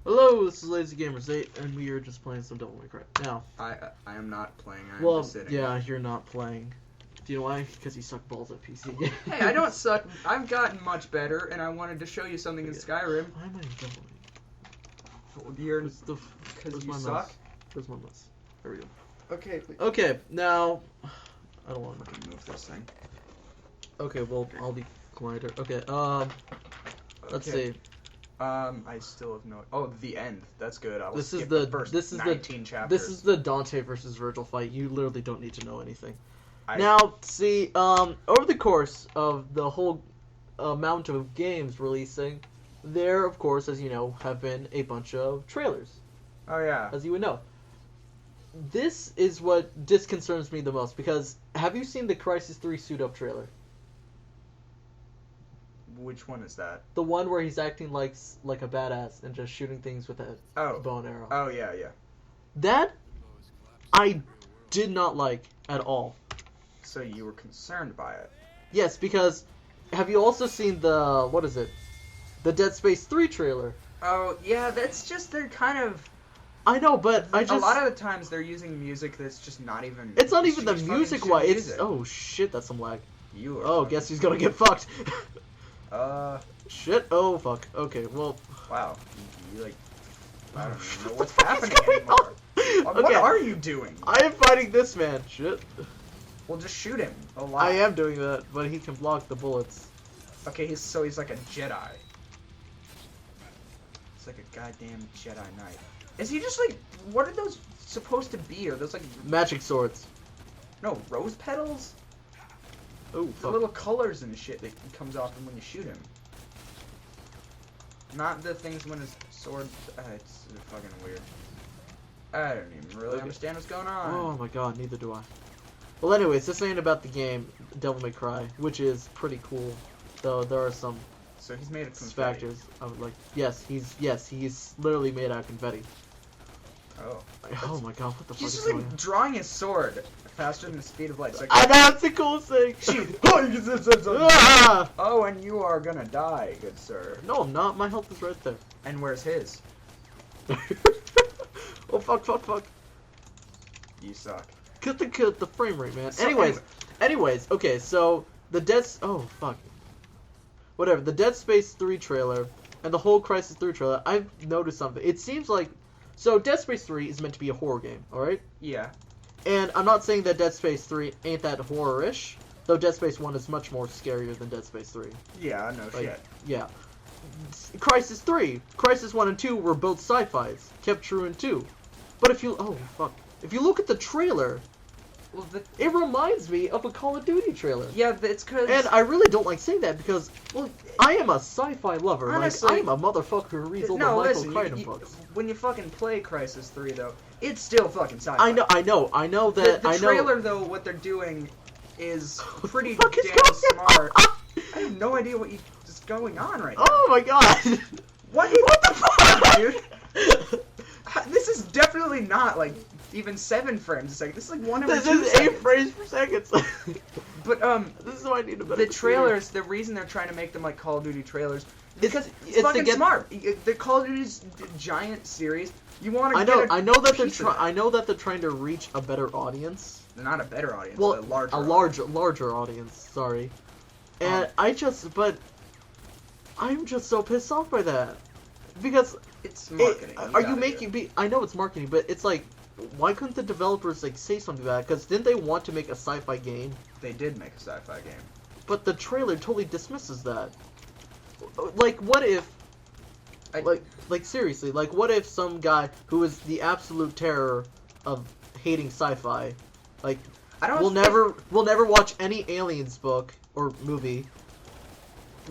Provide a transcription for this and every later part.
Hello, this is Lazy Gamers 8, and we are just playing some Devil May Cry. Now, I am not playing. I'm well, just sitting. yeah, you're not playing. Do you know why? Because you suck balls at PC games. Hey, I don't suck. I've gotten much better, and I wanted to show you something in Skyrim. Why am I in Devil May? Because you suck. Where's my mouse? There we go. Okay. Please. Okay, now I don't want to move this thing. Okay, well, I'll be quieter. Okay, let's see. I still have no. Oh, the end. That's good. I'll this skip is the first this is 19 the chapters. This is the Dante versus Virgil fight. You literally don't need to know anything. Now, see, over the course of the whole amount of games releasing, there, of course, as you know, have been a bunch of trailers. Oh yeah. As you would know. This is what disconcerts me the most, because have you seen the Crysis 3 suit-up trailer? Which one is that? The one where he's acting like a badass and just shooting things with a bow and arrow. Oh yeah, yeah. That I did not like at all. So you were concerned by it? Yes, because have you also seen the the Dead Space 3 trailer? Oh yeah, that's just they're kind of. I know, but a lot of the times they're using music that's just not even. It's not even the music why. It's oh shit, that's some lag. You are. Oh, guess who's gonna get fucked? Shit. Oh fuck. Okay, well. Wow. You like. I don't even know what's happening anymore. What are you doing? I am fighting this man. Shit. Well, just shoot him a lot. I am doing that, but he can block the bullets. Okay, he's like a Jedi. It's like a goddamn Jedi Knight. Is he just like? What are those supposed to be? Are those like magic swords? No, rose petals. Oh, the little colors and shit that comes off him when you shoot him. Not the things when his sword. It's fucking weird. I don't even really understand what's going on. Oh my god, neither do I. Well, anyways, this ain't about the game Devil May Cry, which is pretty cool, though there are some. So he's made of confetti. Factors. I would like. Yes, he's literally made out of confetti. Oh. Oh my god, what the fuck He's is just going like on? drawing his sword faster than the speed of light. Like, I know, that's the coolest thing! Oh, and you are gonna die, good sir. No, I'm not. My health is right there. And where's his? Oh, fuck. You suck. Cut the frame rate, man. So, anyways, okay, so the oh, fuck. Whatever, the Dead Space 3 trailer and the whole Crysis 3 trailer, I've noticed something. It seems like... So, Dead Space 3 is meant to be a horror game, alright? Yeah. And I'm not saying that Dead Space 3 ain't that horror-ish, though Dead Space 1 is much more scarier than Dead Space 3. Yeah, no shit. Yeah. Crysis 3. Crysis 1 and 2 were both sci-fis. Kept true in 2. But if you... Oh, fuck. If you look at the trailer... Well, it reminds me of a Call of Duty trailer. Yeah, it's because... And I really don't like saying that because, well, I am a sci-fi lover. Honestly, like, I am a motherfucker who reads all the Michael Crichton books. When you fucking play Crysis 3, though, it's still fucking sci-fi. I know that... The trailer, though, what they're doing is pretty damn smart. I have no idea what is going on right now. Oh my god! What the fuck, dude? This is definitely not, like... Even 7 frames a second. This is like 1 every 2 seconds. This is 8 frames per second. But this is why I need a better the trailers. The reason they're trying to make them like Call of Duty trailers because it's fucking smart. The Call of Duty's giant series. You want to I know that they're trying to reach a better audience. Not a better audience. Well, a larger audience. Sorry. And I'm just so pissed off by that because it's marketing. I know it's marketing, but it's like. Why couldn't the developers like say something about it? Because didn't they want to make a sci-fi game? They did make a sci-fi game. But the trailer totally dismisses that. Like, what if... Like seriously, like, what if some guy who is the absolute terror of hating sci-fi, like, will never watch any Aliens book or movie.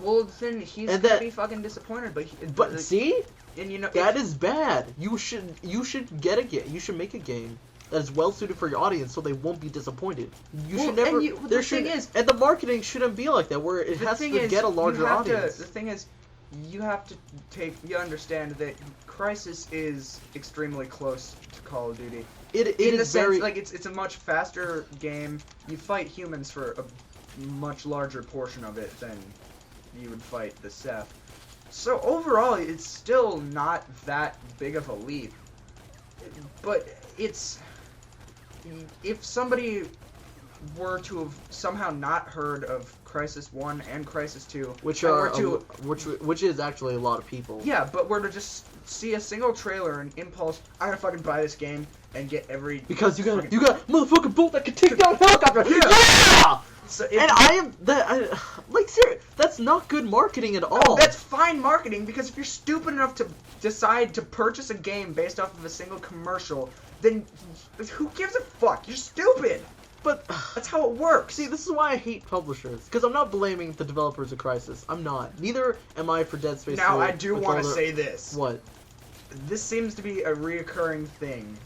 Well, then he's gonna be fucking disappointed, but see? And you know that is bad. You should get a game. You should make a game that is well suited for your audience, so they won't be disappointed. You should never. And the marketing shouldn't be like that, where it has to get a larger audience. The thing is, you understand that Crysis is extremely close to Call of Duty. It is very like it's a much faster game. You fight humans for a much larger portion of it than you would fight the Ceph. So overall, it's still not that big of a leap. But it's... If somebody were to have somehow not heard of Crysis 1 and Crysis 2... Which is actually a lot of people. Yeah, but were to just see a single trailer and impulse, I'm gonna fucking buy this game and get every... Because you got a motherfucking boat that can take down a helicopter! Yeah! So Serious, that's not good marketing at all. No, that's fine marketing, because if you're stupid enough to decide to purchase a game based off of a single commercial, then who gives a fuck? You're stupid! But that's how it works. See, this is why I hate publishers. Because I'm not blaming the developers of Crysis. I'm not. Neither am I for Dead Space 2. Now, I do want to say this. What? This seems to be a reoccurring thing.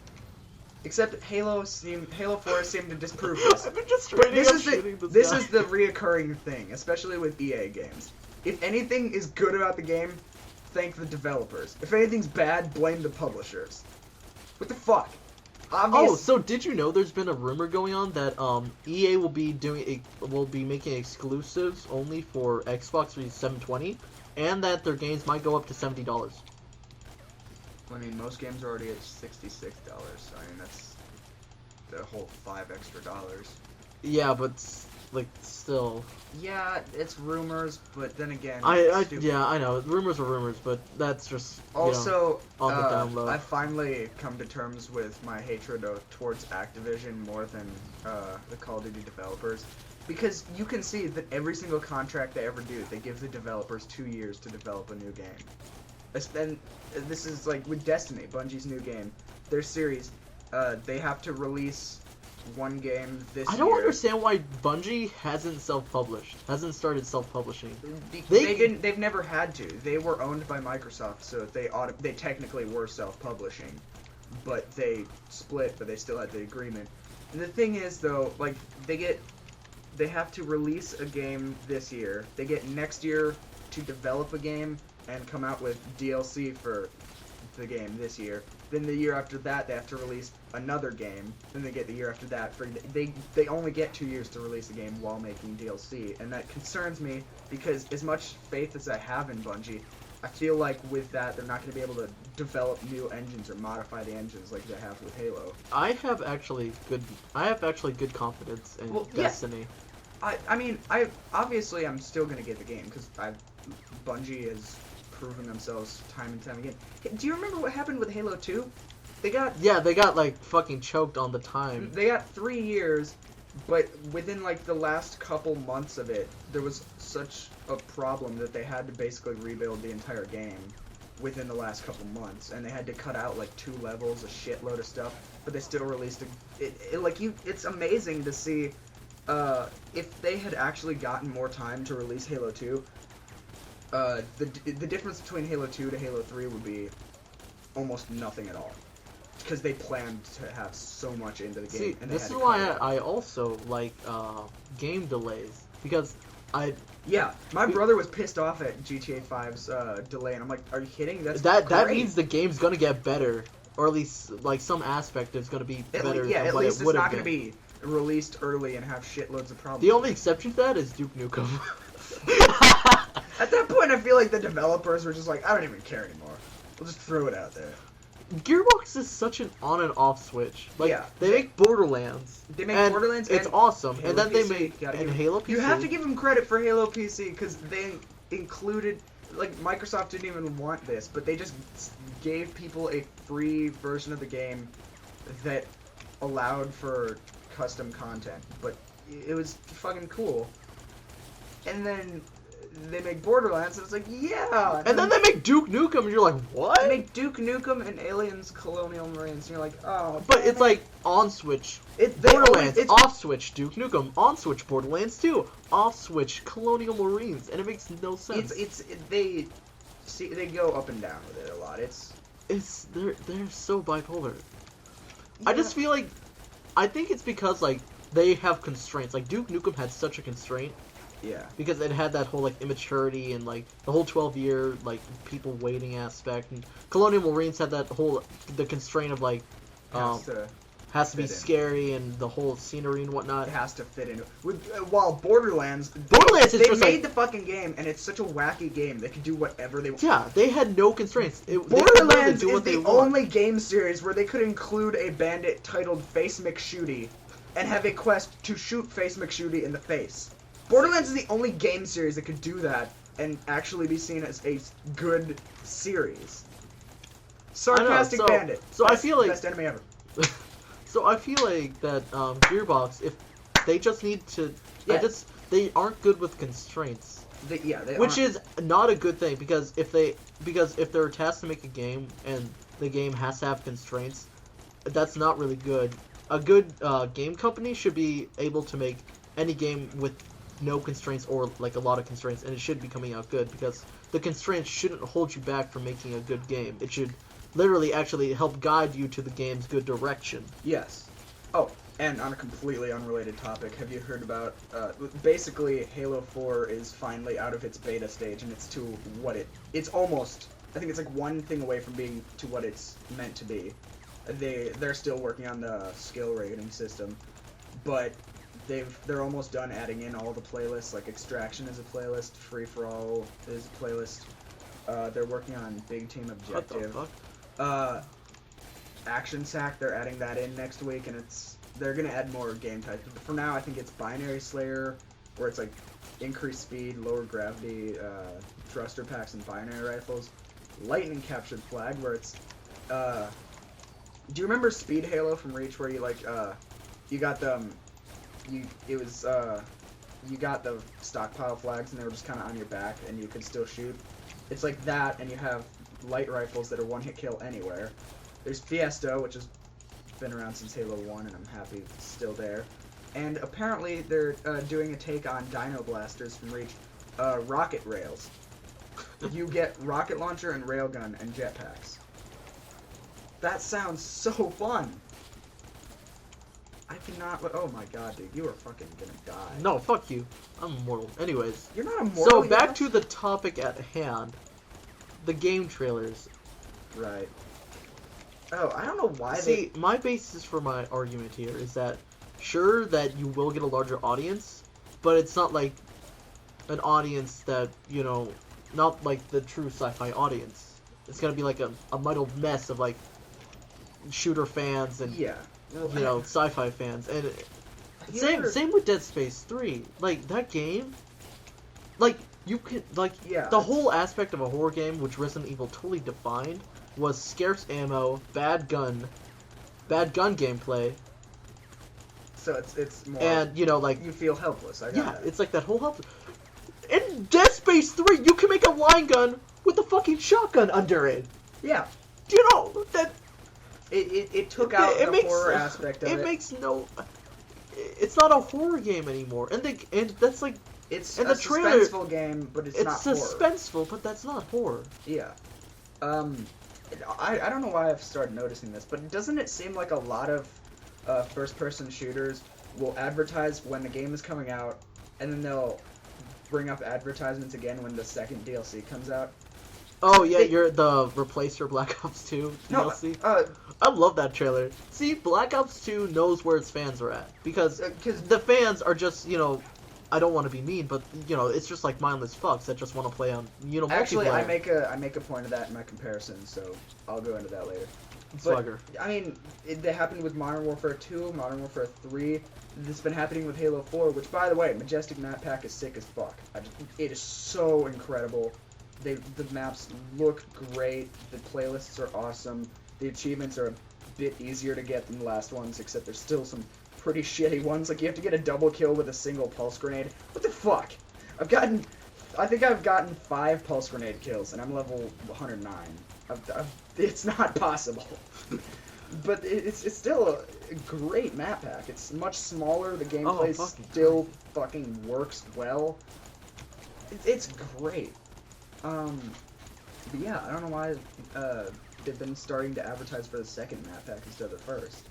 Except Halo 4 seemed to disprove this. I've been just But this is the reoccurring thing, especially with EA games. If anything is good about the game, thank the developers. If anything's bad, blame the publishers. What the fuck? Oh, so did you know there's been a rumor going on that EA will be making exclusives only for Xbox 720, and that their games might go up to $70. I mean, most games are already at $66. So I mean, that's the whole $5 extra. Yeah, but like still. Yeah, it's rumors, but then again, yeah, I know rumors are rumors, but that's just also on the download. I've finally come to terms with my hatred towards Activision more than the Call of Duty developers, because you can see that every single contract they ever do, they give the developers 2 years to develop a new game. And this is like with Destiny, Bungie's new game, their series, they have to release one game this year. I don't understand why Bungie hasn't started self-publishing. They've never had to. They were owned by Microsoft, so they technically were self-publishing, but they split, but they still had the agreement. And the thing is, though, like they have to release a game this year. They get next year to develop a game and come out with DLC for the game this year. Then the year after that, they have to release another game. Then they get the year after that. They only get 2 years to release a game while making DLC, and that concerns me because as much faith as I have in Bungie, I feel like with that they're not going to be able to develop new engines or modify the engines like they have with Halo. I have actually good confidence in Destiny. Yeah. I mean, obviously I'm still going to get the game because Bungie has proven themselves time and time again. Hey, do you remember what happened with Halo 2? They got like fucking choked on the time. They got 3 years, but within like the last couple months of it, there was such a problem that they had to basically rebuild the entire game within the last couple months, and they had to cut out like 2 levels, a shitload of stuff, but they still released it's amazing to see if they had actually gotten more time to release Halo 2. The difference between Halo 2 to Halo 3 would be almost nothing at all, because they planned to have so much into the game. See, and this is why I also like game delays, because my brother was pissed off at GTA 5's delay, and I'm like, are you kidding? That means the game's gonna get better, or at least like some aspect is gonna be better. At least it's not gonna be released early and have shitloads of problems. The only exception to that is Duke Nukem. At that point, I feel like the developers were just like, I don't even care anymore. We'll just throw it out there. Gearbox is such an on and off switch. Like, they make Borderlands. They make Borderlands, it's awesome. Halo and then PC, they make Halo PC. You have to give them credit for Halo PC, because they included, like, Microsoft didn't even want this, but they just gave people a free version of the game that allowed for custom content. But it was fucking cool. And then they make Borderlands, and it's like, yeah! And then they make Duke Nukem, and you're like, what? They make Duke Nukem and Aliens Colonial Marines, and you're like, oh. But it's like, on-switch Borderlands, off-switch Duke Nukem, on-switch Borderlands 2, off-switch Colonial Marines, and it makes no sense. They go up and down with it a lot. They're so bipolar. Yeah. I just feel like, I think it's because, like, they have constraints. Like, Duke Nukem had such a constraint. Yeah. Because it had that whole, like, immaturity and, like, the whole 12-year, like, people waiting aspect. And Colonial Marines had that whole, the constraint of, like, has to be fit in. scary and the whole scenery and It whatnot. has to fit in. While Borderlands Is they just made like, the fucking game, and it's such a wacky game. They can do whatever they want. yeah, they had no constraints. Borderlands do is what they the want. only game series where they could include a bandit titled Face McShooty and have a quest to shoot Face McShooty in the face. Borderlands is the only game series that could do that and actually be seen as a good series. Sarcastic so- bandit. so I Best- feel like- best enemy ever. So I feel like that Gearbox, if they just need to, Yeah. they aren't good with constraints, They which aren't- is not a good thing because if they're tasked to make a game and the game has to have constraints, that's not really good. A good game company should be able to make any game with no constraints or like a lot of constraints, and it should be coming out good because the constraints shouldn't hold you back from making a good game. It should literally actually help guide you to the game's good direction. Yes. Oh, and on a completely unrelated topic, have you heard about, basically Halo 4 is finally out of its beta stage and it's to what it's almost, I think it's like one thing away from being to what it's meant to be. They're still working on the skill rating system, but they're almost done adding in all the playlists, like Extraction is a playlist, Free For All is a playlist. They're working on Big Team What the Objective. fuck? Action Sack, they're adding that in next week, and they're gonna add more game types. But for now, I think it's Binary Slayer, where it's like increased speed, lower gravity, thruster packs, and binary rifles. Lightning Captured Flag, where it's do you remember Speed Halo from Reach, where you like you got the you got the stockpile flags and they were just kind of on your back and you could still shoot. It's like that, and you have light rifles that are one-hit kill anywhere. There's Fiesta, which has been around since Halo 1, and I'm happy it's still there. And apparently they're doing a take on Dino Blasters from Reach, rocket rails. You get rocket launcher and railgun and jetpacks. That sounds so fun. I cannot. Oh my god, dude, you are fucking gonna die. No, fuck you. I'm immortal. Anyways, You're not immortal. so back to the topic at hand, the game trailers. Right. Oh, I don't know why See, my basis for my argument here is that sure that you will get a larger audience, but it's not like an audience that, you know, not like the true sci-fi audience. It's gonna be like a muddled mess of like shooter fans and Yeah. Well, you know, sci-fi fans, and Here- same with Dead Space 3. Like that game, like you can like Yeah, the it's- whole aspect of a horror game, which Resident Evil totally defined, was scarce ammo, bad gun gameplay, So it's more. and you know like you feel helpless. I got yeah, that. it's like that whole help. In Dead Space 3, you can make a line gun with a fucking shotgun under it. Yeah. Do you know that? It took out the makes, horror aspect of it. It makes no. It's not a horror game anymore, and that's like It's and a the trailer- suspenseful game, but it's not suspenseful, but that's not horror. horror. Yeah. I don't know why I've started noticing this, but doesn't it seem like a lot of first-person shooters will advertise when the game is coming out, and then they'll bring up advertisements again when the second DLC comes out? Oh yeah, you're the replace your Black Ops 2 DLC. I love that trailer. See, Black Ops 2 knows where its fans are at because the fans are just, you know, I don't want to be mean, but you know, it's just like mindless fucks that just want to play on, you know, Actually, multiplayer. I make a point of that in my comparison, so I'll go into that later. Slugger. I mean, it happened with Modern Warfare 2, Modern Warfare 3. It's been happening with Halo 4, which, by the way, Majestic Map Pack is sick as fuck. It is so incredible. The maps look great. The playlists are awesome. The achievements are a bit easier to get than the last ones, except there's still some pretty shitty ones. Like, you have to get a double kill with a single pulse grenade. What the fuck? I think I've gotten 5 pulse grenade kills, and I'm level 109. It's not possible. But it's still a great map pack. It's much smaller. The gameplay still fucking works well. It's great. But yeah, I don't know why they've been starting to advertise for the second map pack instead of the first.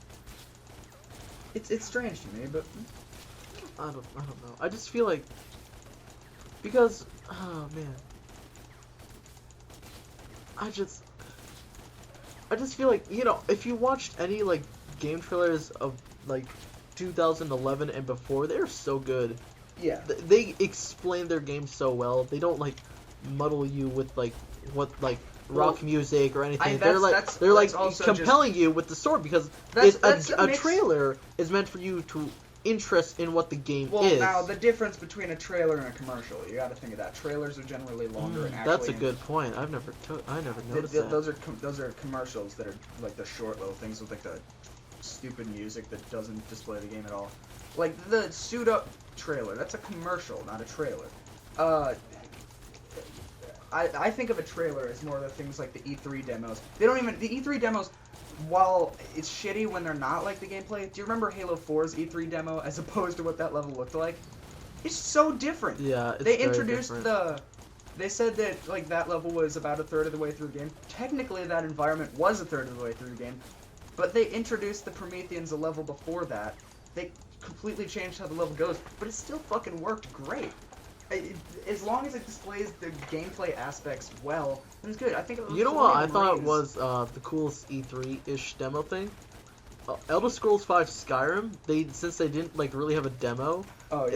It's strange to me, but I don't know. I just feel like because oh man, I just feel like, you know, if you watched any like game trailers of like 2011 and before, they're so good. Yeah. They explain their game so well. They don't like muddle you with like what like rock music or anything. They're like compelling you with the story because a trailer is meant for you to interest in what the game is. Well, now the difference between a trailer and a commercial, you got to think of that. Trailers are generally longer and actually. That's a good point. I never noticed that. Those are commercials that are like the short little things with like the stupid music that doesn't display the game at all. Like the suit up trailer, that's a commercial, not a trailer. I think of a trailer as more of the things like the E3 demos. The E3 demos, while it's shitty when they're not like the gameplay, do you remember Halo 4's E3 demo as opposed to what that level looked like? It's so different. Yeah, it's They introduced they said that like that level was about a third of the way through the game. Technically that environment was a third of the way through the game, but they introduced the Prometheans a level before that. They completely changed how the level goes, but it still fucking worked great. As long as it displays the gameplay aspects well, it was good. I think it was. You know what I thought was the coolest E3-ish demo thing? Elder Scrolls V Skyrim. Since they didn't like really have a demo,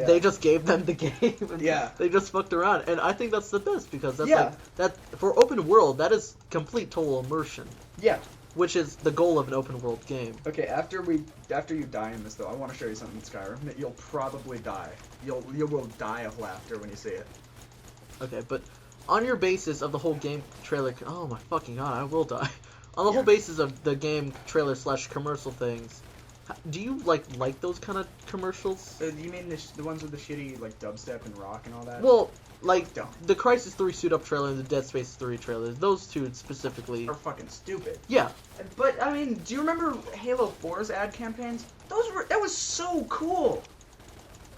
they just gave them the game. And they just fucked around, and I think that's the best because that's like that for open world. That is complete total immersion. Yeah. Which is the goal of an open world game. Okay, after you die in this though, I want to show you something in Skyrim that you'll probably die. You will die of laughter when you see it. Okay, but on your basis of the whole game trailer, oh my fucking god, I will die. On the whole basis of the game trailer / commercial things, do you like those kind of commercials? You mean the ones with the shitty like dubstep and rock and all that? Well, like the Crysis 3 suit up trailer and the Dead Space 3 trailer, those two specifically are fucking stupid. Yeah. But I mean, do you remember Halo 4's ad campaigns? That was so cool.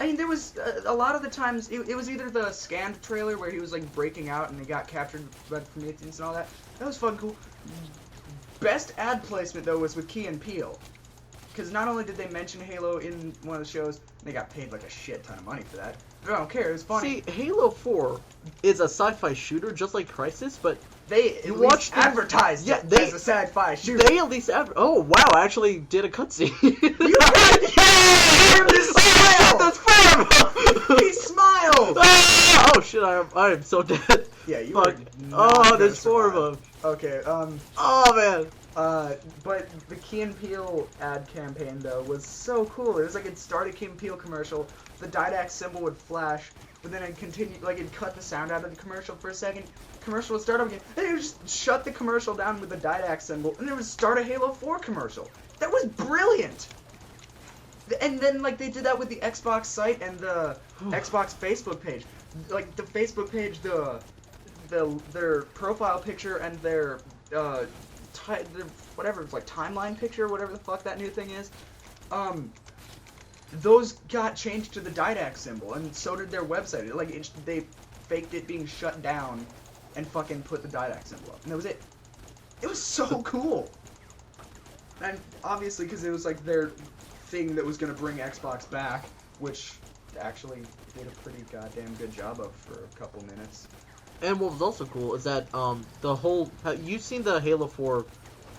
I mean, there was a lot of the times it was either the scanned trailer where he was like breaking out and he got captured by the Prometheans and all that. That was fucking cool. Best ad placement though was with Key and Peele. Because not only did they mention Halo in one of the shows, they got paid like a shit ton of money for that. But I don't care, it was funny. See, Halo 4 is a sci-fi shooter just like Crysis, but they advertised it as a sci-fi shooter. They at least oh wow, I actually did a cutscene. You smiled! He smiled! Oh shit, I am so dead. Yeah, you Fuck. Oh, there's 4 of them. Okay, oh man. But the Key and Peele ad campaign though was so cool. It was like it'd start a Key and Peele commercial, the Didact symbol would flash, but then it'd continue, like it'd cut the sound out of the commercial for a second. Commercial would start up again, then it would just shut the commercial down with the Didact symbol, and it would start a Halo 4 commercial. That was brilliant. And then like they did that with the Xbox site and the Xbox Facebook page. Like the Facebook page, their profile picture and their whatever, it's like timeline picture, whatever the fuck that new thing is, those got changed to the Didact symbol, and so did their website. Like they faked it being shut down, and fucking put the Didact symbol up, and that was it. It was so cool. And obviously, because it was like their thing that was gonna bring Xbox back, which actually did a pretty goddamn good job of for a couple minutes. And what was also cool is that the whole you've seen the Halo 4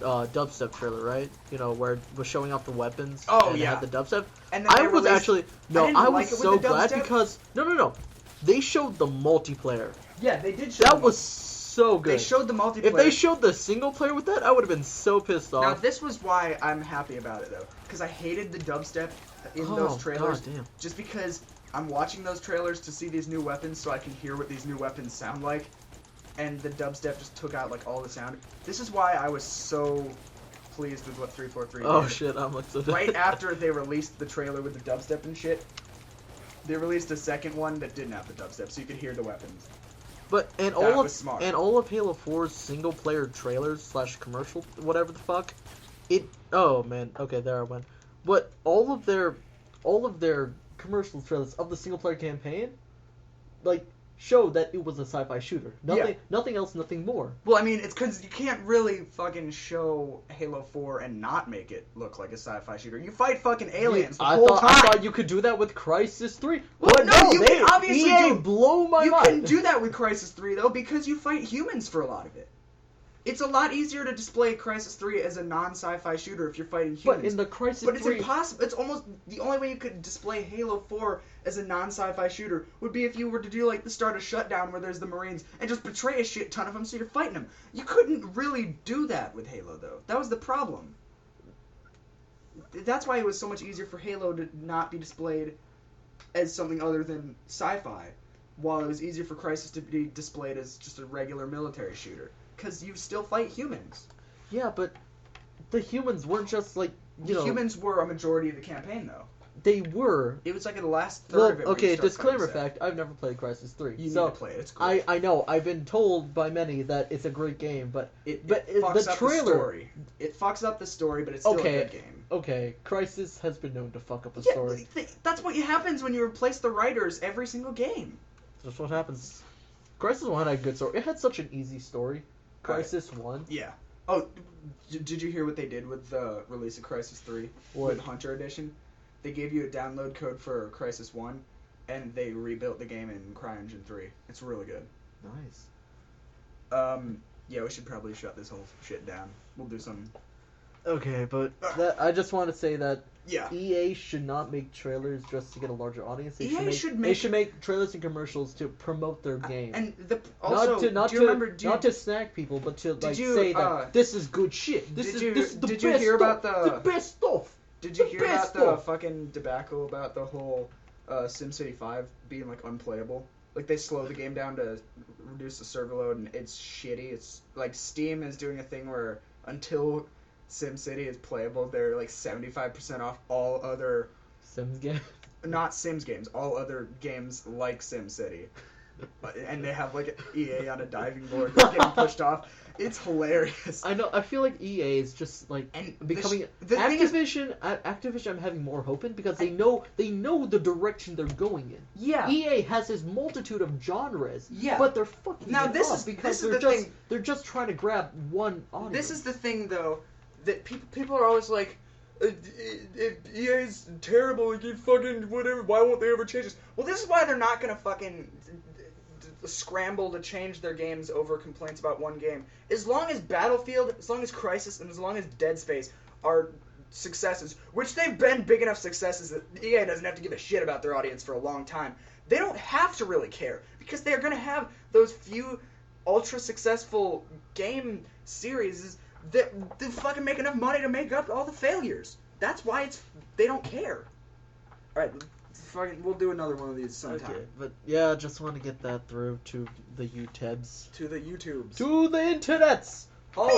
dubstep trailer, right? You know, where it was showing off the weapons. Oh and yeah. It had the dubstep. And I was so glad because no, they showed the multiplayer. Yeah, they did show that was so good. They showed the multiplayer. If they showed the single player with that, I would have been so pissed off. Now this was why I'm happy about it though, because I hated the dubstep in those trailers. God damn. Just because I'm watching those trailers to see these new weapons so I can hear what these new weapons sound like, and the dubstep just took out like all the sound. This is why I was so pleased with what 343 did. Oh shit, I'm like so dead. Right after they released the trailer with the dubstep and shit, they released a second one that didn't have the dubstep, so you could hear the weapons. But all of Halo 4's single player trailers / commercial, whatever the fuck, oh man, okay, there I went. But all of their commercial trailers of the single player campaign, like, showed that it was a sci-fi shooter. Nothing else, nothing more. Well, I mean, it's because you can't really fucking show Halo 4 and not make it look like a sci-fi shooter. You fight fucking aliens the whole time. I thought you could do that with Crysis 3. Well, but no, you can obviously blow my mind. You can do that with Crysis 3 though, because you fight humans for a lot of it. It's a lot easier to display Crysis 3 as a non-sci-fi shooter if you're fighting humans. But in the Crysis 3... But it's impossible. It's almost... The only way you could display Halo 4 as a non-sci-fi shooter would be if you were to do, like, the start of Shutdown where there's the Marines and just betray a shit ton of them so you're fighting them. You couldn't really do that with Halo, though. That was the problem. That's why it was so much easier for Halo to not be displayed as something other than sci-fi, while it was easier for Crysis to be displayed as just a regular military shooter. Because you still fight humans. Yeah, but the humans weren't just like, you know... Humans were a majority of the campaign, though. They were. It was like in the last third of it. Okay, disclaimer fact, I've never played Crysis 3. You need to play it, it's great. I know, I've been told by many that it's a great game, but... It fucks up the story. It fucks up the story, but it's still a good game. Okay, Crysis has been known to fuck up a story. That's what happens when you replace the writers every single game. That's what happens. Crysis 1 had a good story. It had such an easy story. Crysis 1. Yeah. Oh, did you hear what they did with the release of Crysis 3? What? With Hunter Edition? They gave you a download code for Crysis 1, and they rebuilt the game in CryEngine 3. It's really good. Nice. Yeah, we should probably shut this whole shit down. We'll do some... Okay, but I just want to say that yeah. EA should not make trailers just to get a larger audience. They EA should make trailers and commercials to promote their game. And also, not to snag people, but to say that this is good shit. This is the best stuff. Did you hear about the best stuff? Did you hear about the fucking debacle about the whole SimCity 5 being like unplayable? Like they slow the game down to reduce the server load, and it's shitty. It's like Steam is doing a thing where until SimCity is playable, they're like 75% off all other Sims games. Not Sims games, all other games like SimCity. And they have like EA on a diving board getting pushed off. It's hilarious. I know. I feel like EA is just like becoming Activision. Activision, I'm having more hope in because they know the direction they're going in. Yeah. EA has this multitude of genres. Yeah. But they're fucking this is the thing. They're just trying to grab one audience. This is the thing, though, that people are always like, EA's terrible. Like, fucking whatever. Why won't they ever change this? Well, this is why they're not gonna fucking scramble to change their games over complaints about one game. As long as Battlefield, as long as Crysis, and as long as Dead Space are successes, which they've been big enough successes that EA doesn't have to give a shit about their audience for a long time, they don't have to really care, because they're going to have those few ultra successful game series that fucking make enough money to make up all the failures. That's why they don't care. Alright, we'll do another one of these sometime. Okay, but yeah, just want to get that through to the YouTubes. To the YouTubes. To the internets! Oh,